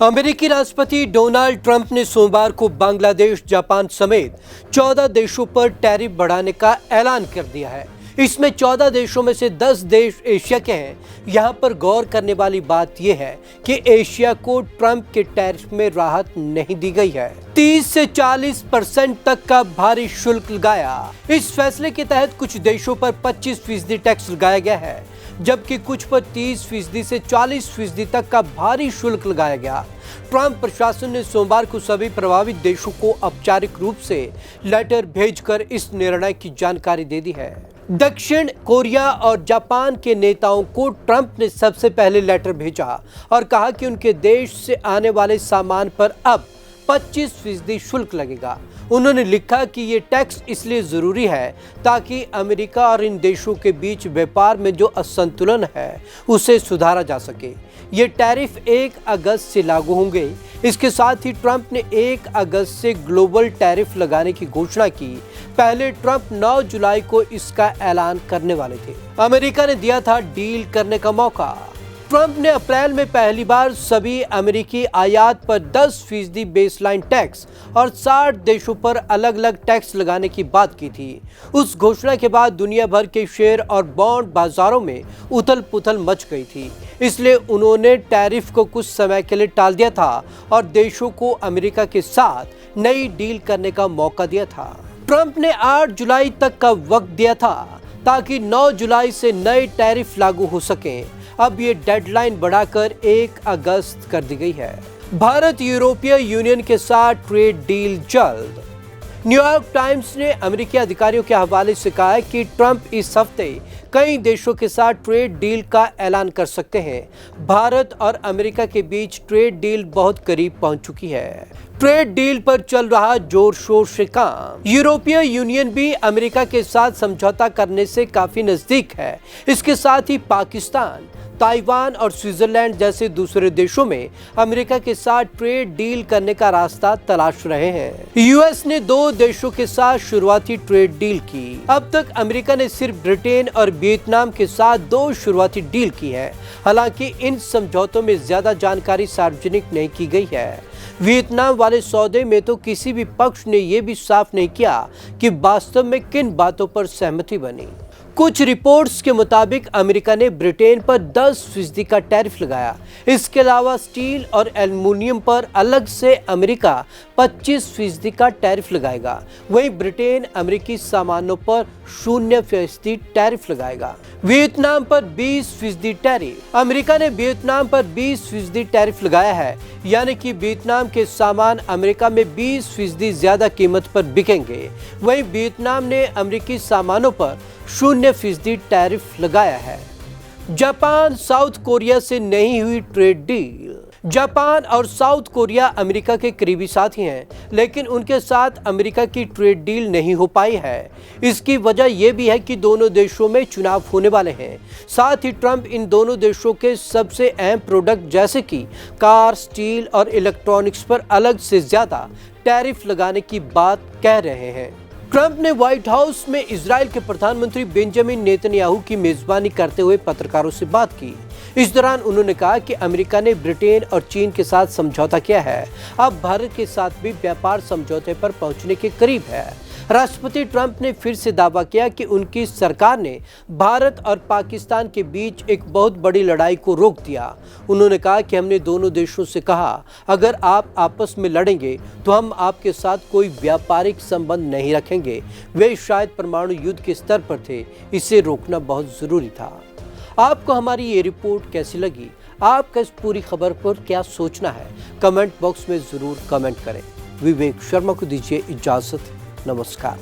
अमेरिकी राष्ट्रपति Donald Trump ने सोमवार को बांग्लादेश, जापान समेत 14 देशों पर टैरिफ बढ़ाने का ऐलान कर दिया है। इसमें 14 देशों में से 10 देश एशिया के हैं। यहां पर गौर करने वाली बात यह है कि एशिया को ट्रंप के टैरिफ में राहत नहीं दी गई है। 30 से 40% तक का भारी शुल्क लगाया। इस फैसले के तहत कुछ देशों पर 25% टैक्स लगाया गया है, जबकि कुछ पर 30% से 40% तक का भारी शुल्क लगाया गया। ट्रंप प्रशासन ने सोमवार को सभी प्रभावित देशों को औपचारिक रूप से लेटर भेजकर इस निर्णय की जानकारी दे दी है। दक्षिण कोरिया और जापान के नेताओं को ट्रंप ने सबसे पहले लेटर भेजा और कहा कि उनके देश से आने वाले सामान पर अब 25% शुल्क लगेगा। उन्होंने लिखा कि ये टैक्स इसलिए जरूरी है ताकि अमेरिका और इन देशों के बीच व्यापार में जो असंतुलन है उसे सुधारा जा सके। ये टैरिफ 1 अगस्त से लागू होंगे। इसके साथ ही ट्रंप ने 1 अगस्त से ग्लोबल टैरिफ लगाने की घोषणा की। पहले ट्रंप 9 जुलाई को इसका ऐलान करने वाले थे। अमेरिका ने दिया था डील करने का मौका। ट्रंप ने अप्रैल में पहली बार सभी अमेरिकी आयात पर 10% बेसलाइन टैक्स और 60 देशों पर अलग अलग टैक्स लगाने की बात की थी। उस घोषणा के बाद दुनिया भर के शेयर और बॉन्ड बाजारों में उथल पुथल मच गई थी। इसलिए उन्होंने टैरिफ को कुछ समय के लिए टाल दिया था और देशों को अमेरिका के साथ नई डील करने का मौका दिया था। ट्रंप ने 8 जुलाई तक का वक्त दिया था ताकि 9 जुलाई से नए टैरिफ लागू हो सकें। अब ये डेडलाइन बढ़ाकर 1 अगस्त कर दी गई है। भारत यूरोपीय यूनियन के साथ ट्रेड डील जल्द। न्यूयॉर्क टाइम्स ने अमेरिकी अधिकारियों के हवाले से कहा है कि ट्रंप इस हफ्ते कई देशों के साथ ट्रेड डील का ऐलान कर सकते हैं। भारत और अमेरिका के बीच ट्रेड डील बहुत करीब पहुंच चुकी है। ट्रेड डील पर चल रहा जोर शोर से काम। यूरोपीय यूनियन भी अमेरिका के साथ समझौता करने से काफी नजदीक है। इसके साथ ही पाकिस्तान, ताइवान और स्विट्जरलैंड जैसे दूसरे देशों में अमेरिका के साथ ट्रेड डील करने का रास्ता तलाश रहे हैं। यूएस ने 2 देशों के साथ शुरुआती ट्रेड डील की। अब तक अमेरिका ने सिर्फ ब्रिटेन और वियतनाम के साथ 2 शुरुआती डील की है। हालांकि इन समझौतों में ज्यादा जानकारी सार्वजनिक नहीं की गई है। वियतनाम वाले सौदे में तो किसी भी पक्ष ने यह भी साफ नहीं किया कि वास्तव में किन बातों पर सहमति बनी। कुछ रिपोर्ट्स के मुताबिक अमेरिका ने ब्रिटेन पर 10% का टैरिफ लगाया। इसके अलावा स्टील और एल्युमिनियम पर अलग से अमेरिका 25% का टैरिफ लगाएगा। वहीं ब्रिटेन अमेरिकी सामानों पर 0% टैरिफ लगाएगा। वियतनाम पर 20% टैरिफ। अमेरिका ने वियतनाम पर 20% टैरिफ लगाया है, यानी कि वियतनाम के सामान अमेरिका में 20% ज्यादा कीमत पर बिकेंगे। वहीं वियतनाम ने अमेरिकी सामानों पर 0% टैरिफ लगाया है। जापान साउथ कोरिया से नहीं हुई ट्रेड डील। जापान और साउथ कोरिया अमेरिका के करीबी साथी हैं, लेकिन उनके साथ अमेरिका की ट्रेड डील नहीं हो पाई है। इसकी वजह यह भी है कि दोनों देशों में चुनाव होने वाले हैं। साथ ही ट्रंप इन दोनों देशों के सबसे अहम प्रोडक्ट जैसे कि कार, स्टील और इलेक्ट्रॉनिक्स पर अलग से ज्यादा टैरिफ लगाने की बात कह रहे हैं। ट्रंप ने व्हाइट हाउस में इजराइल के प्रधानमंत्री बेंजामिन नेतन्याहू की मेजबानी करते हुए पत्रकारों से बात की। इस दौरान उन्होंने कहा कि अमेरिका ने ब्रिटेन और चीन के साथ समझौता किया है। अब भारत के साथ भी व्यापार समझौते पर पहुंचने के करीब है। राष्ट्रपति ट्रंप ने फिर से दावा किया कि उनकी सरकार ने भारत और पाकिस्तान के बीच एक बहुत बड़ी लड़ाई को रोक दिया। उन्होंने कहा कि हमने दोनों देशों से कहा, अगर आप आपस में लड़ेंगे तो हम आपके साथ कोई व्यापारिक संबंध नहीं रखेंगे। वे शायद परमाणु युद्ध के स्तर पर थे। इसे रोकना बहुत जरूरी था। आपको हमारी ये रिपोर्ट कैसी लगी? आपका इस पूरी खबर पर क्या सोचना है? कमेंट बॉक्स में जरूर कमेंट करें। विवेक शर्मा को दीजिए इजाजत। नमस्कार।